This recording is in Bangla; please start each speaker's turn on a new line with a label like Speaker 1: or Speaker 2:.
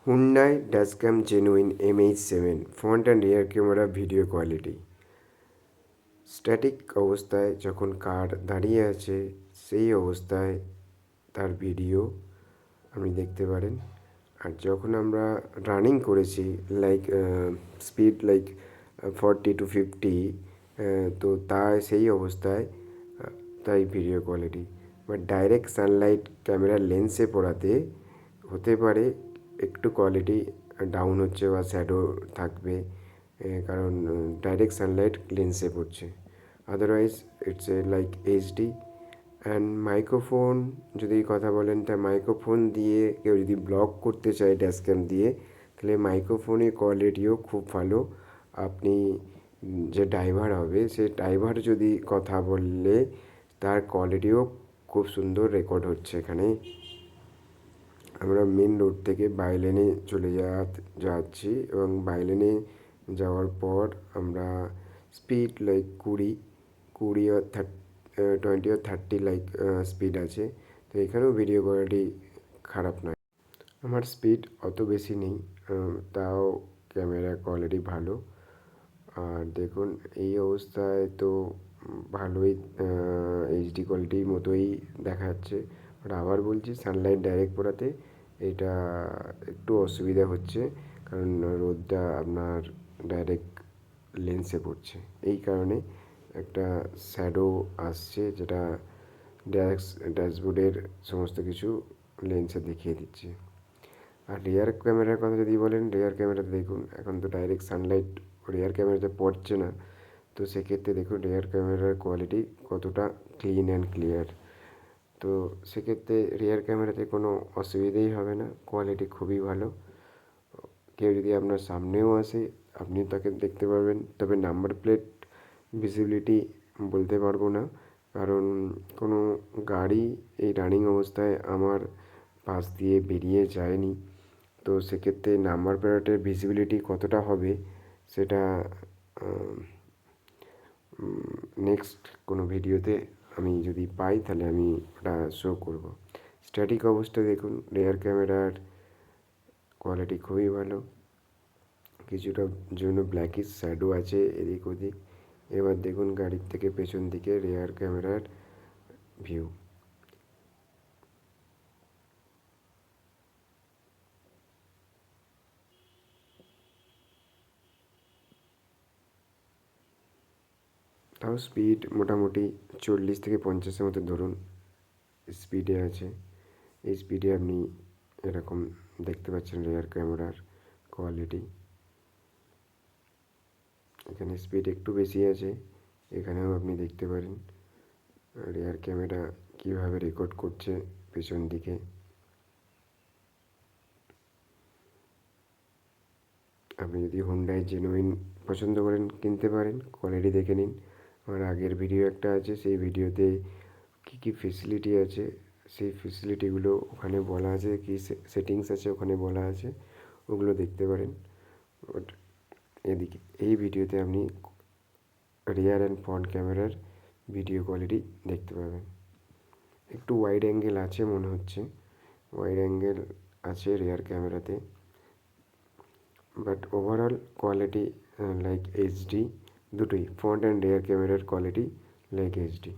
Speaker 1: Hyundai Dash Cam Geniune MH7 front and rear camera video quality static অবস্থায় যখন কার দাঁড়িয়ে আছে সেই অবস্থায় তার ভিডিও আপনি দেখতে পারেন। আর যখন আমরা রানিং করেছি লাইক স্পিড লাইক 40 to 50 তো সেই অবস্থায় তাই ভিডিও কোয়ালিটি বা ডাইরেক্ট সানলাইট ক্যামেরার লেন্সে পড়াতে হতে পারে একটু কোয়ালিটি ডাউন হচ্ছে বা শ্যাডো থাকবে, কারণ ডাইরেক্ট সানলাইট লেন্সে পড়ছে। Otherwise it's like HD. And microphone যদি কথা বলেন, তা মাইক্রোফোন দিয়ে কেউ যদি ব্লগ করতে চায় ড্যাশ ক্যাম দিয়ে, তাহলে মাইক্রোফোনের কোয়ালিটিও খুব ভালো। আপনি যে ড্রাইভার হবে সে ড্রাইভার যদি কথা বললে তার কোয়ালিটিও খুব সুন্দর রেকর্ড হচ্ছে। এখানে আমরা মেন রোড থেকে বাই লেনে চলে যাচ্ছি এবং বাই লেনে যাওয়ার পর আমরা speed like 20 or 20 or 30 like speed আছে। তো এখানেও ভিডিও কোয়ালিটি খারাপ নয়। আমার স্পিড অত বেশি নেই, তাও ক্যামেরা কোয়ালিটি ভালো। আর দেখুন এই অবস্থায় তো ভালোই এইচডি কোয়ালিটির মতোই দেখা যাচ্ছে। বাট আবার বলছি, সানলাইট ডাইরেক্ট পড়াতে এটা একটু অসুবিধা হচ্ছে, কারণ রোদটা আপনার ডাইরেক্ট লেন্সে পড়ছে। এই কারণে একটা শ্যাডো আসছে, যেটা ড্যাশবোর্ডের সমস্ত কিছু লেন্সে দেখিয়ে দিচ্ছে। আর রিয়ার ক্যামেরার কথা যদি বলেন, রিয়ার ক্যামেরাতে দেখুন এখন তো ডাইরেক্ট সানলাইট রিয়ার ক্যামেরাতে পড়ছে না। তো সেক্ষেত্রে দেখুন রিয়ার ক্যামেরার কোয়ালিটি কতটা ক্লিন অ্যান্ড ক্লিয়ার। তো সেক্ষেত্রে রিয়ার ক্যামেরাতে কোনো অসুবিধেই হবে না, কোয়ালিটি খুবই ভালো। কেউ যদি আপনার সামনেও আসে আপনিও তাকে দেখতে পারবেন। তবে নাম্বার প্লেট ভিজিবিলিটি বলতে পারবো না, কারণ কোনো গাড়ি এই রানিং অবস্থায় আমার পাশ দিয়ে বেরিয়ে যায়নি। তো সেক্ষেত্রে নাম্বার প্লেটের ভিজিবিলিটি কতটা হবে সেটা নেক্সট কোনো ভিডিওতে আমি যদি পাই তাহলে আমি ওটা শো করব। স্ট্যাটিক অবস্থা দেখুন, রিয়ার ক্যামেরার কোয়ালিটি খুবই ভালো। কিছুটা জন্য ব্ল্যাকিশ শ্যাডো আছে এদিক ওদিক। এবার দেখুন গাড়ির থেকে পেছন দিকে রিয়ার ক্যামেরার ভিউ। তাও স্পিড মোটামুটি 40 থেকে 50-এর মতো ধরুন স্পিডে আছে। এই স্পিডে আপনি এরকম দেখতে পাচ্ছেন রিয়ার ক্যামেরার কোয়ালিটি। এখানে স্পিড একটু বেশি আছে, এখানেও আপনি দেখতে পারেন রিয়ার ক্যামেরা কীভাবে রেকর্ড করছে পেছন দিকে। আপনি যদি হুন্ডাই জেনুইন পছন্দ করেন কিনতে পারেন, কোয়ালিটি দেখে নিন। আমার আগের ভিডিও একটা আছে, সেই ভিডিওতে কী কী ফেসিলিটি আছে সেই ফেসিলিটিগুলো ওখানে বলা আছে, কী সেটিংস আছে ওখানে বলা আছে, ওগুলো দেখতে পারেন। বাট এদিকে এই ভিডিওতে আপনি রিয়ার অ্যান্ড ফ্রন্ট ক্যামেরার ভিডিও কোয়ালিটি দেখতে পাবেন। একটু ওয়াইড অ্যাঙ্গেল আছে মনে হচ্ছে, ওয়াইড অ্যাঙ্গেল আছে রিয়ার ক্যামেরাতে। But overall quality like HD, দুটোই ফ্রন্ট অ্যান্ড রিয়ার ক্যামেরার কোয়ালিটি লাইক এইচডি।